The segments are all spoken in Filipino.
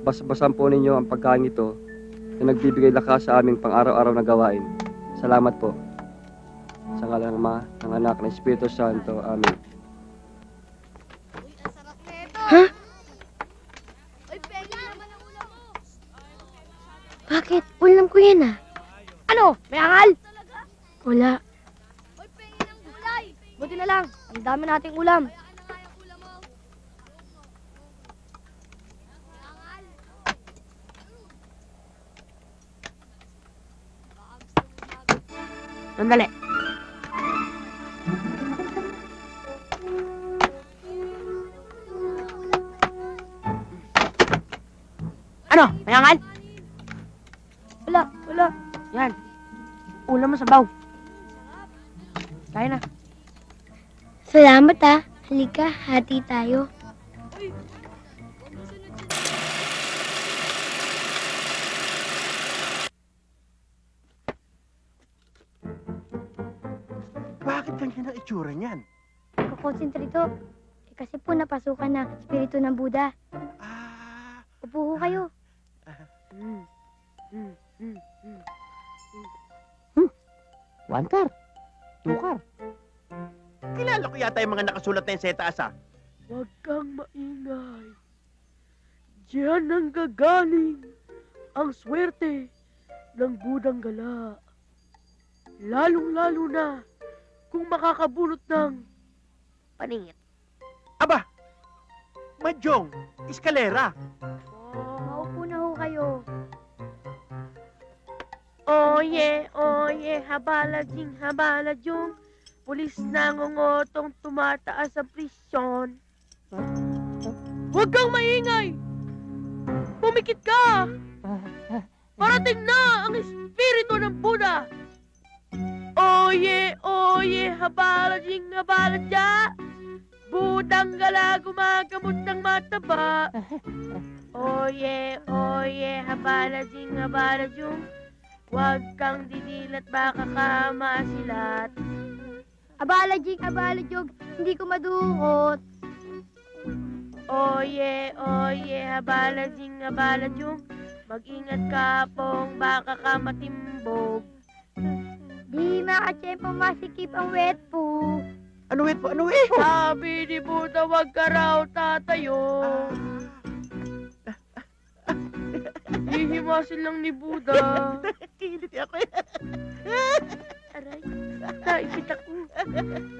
basbasan po ninyo ang pagkain ito na nagbibigay lakas sa aming pang-araw-araw na gawain. Salamat po. Sa ngalan ng Ama, ng Anak, ng Espiritu Santo. Amen. Uy, ang sarap nito. Ha? Uy, pengi naman ang ulam mo. Bakit? Ulam ko yan ah. Ano? May angal? Wala. Uy, pengi ng gulay. Buti na lang. Ang dami nating ulam. Sandali. Ano? May angal? Wala. Yan. Ulam mo sa baw. Tayo na. Salamat ah. Halika, hati tayo. Bakit ganyan ang itsura niyan? Kukonsentrito. Kasi po napasukan ng espiritu ng Buddha. Ah, Upo ho kayo. One-car. Two-car. kilala ko yata yung mga nakasulat na yung sa taas, ah. Huwag kang maingay. Diyan ang gagaling ang swerte ng budang gala. Lalong-lalo na kung makakabulot ng paningit. Aba! Mahjong! Eskalera! Maupo na ho kayo. Oye, habala jing. Pulis na ngongotong tumataas sa prisyon. Huwag kang maingay! Pumikit ka! Parating na ang espiritu ng Buddha! Oye, habala jing. Budang gala gumagamot ng mataba. Oye, habala jing. Huwag kang didilat, baka ka masilat. Abala jog. Hindi ko madukot. Oye, habala jing. Mag-ingat ka pong, baka ka matimbog. Di makatsempo masikip ang wet po. Ano wait po? Ano wait po? Sabi ni Buddha, huwag ka raw tatayo. Hihimasin lang ni Buddha. Kiliti ako eh. Aray,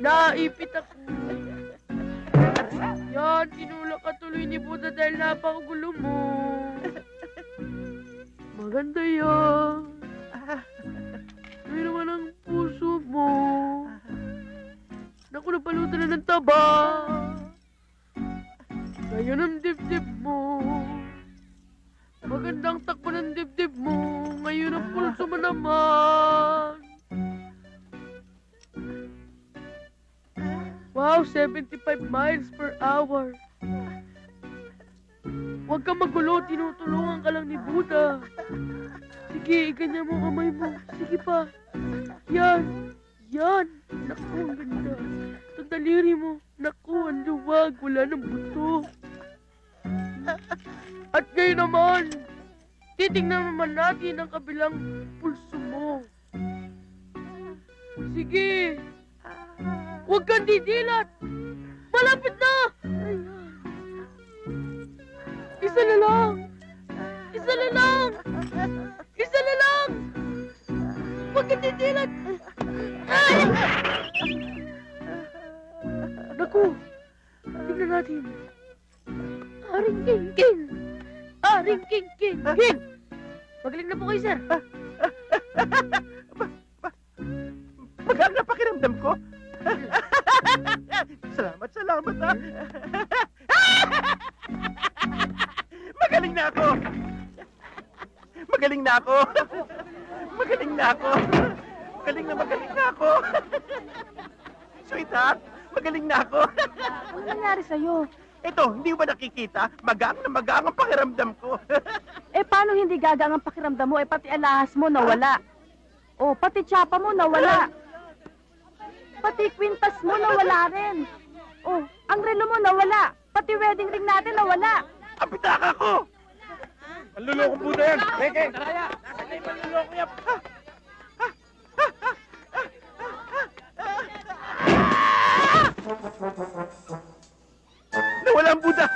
naipit ako. Yan, inulak ka tuloy ni Buddha dahil napakagulo mo. Maganda yan. Ano naman ang puso mo? Naku, napaluto na ng taba. Ngayon ang dibdib mo. Magandang takbo ng dibdib mo. Ngayon ang pulso mo naman. Wow, 75 miles per hour. Huwag kang magulo, tinutulungan ka lang ni Buddha. Sige, iganyan mo kamay mo. Sige pa. Yan. Naku, ang ganda. Itong daliri mo. Naku, ang luwag. Wala ng buto. At ngayon naman, titingnan naman natin ang kabilang pulso mo. Sige. Huwag kang didilat. Malapit na. Isa na lang. Huwag kang didilat. Ay! Naku, tingnan natin. Aring king. Magaling na po kayo, sir. Magaan na pakiramdam ko. Salamat, ah. Magaling na ako. Magaling na ako. Sweetheart, magaling na ako. Ano nangyari sa'yo? Ito, hindi mo ba nakikita? Magaan ang pakiramdam ko. Eh, paano hindi gagang ang pakiramdam mo? Eh, pati alahas mo nawala. Oh, pati tsapa mo nawala. Pati kwintas mo nawala rin. Oh, ang relo mo nawala. Pati wedding ring natin nawala. Ang pitaka ko! Manlulokong Buda yan! Beke! Taraya! Nasaan na yung manluloko yan? Nawala ang Buda!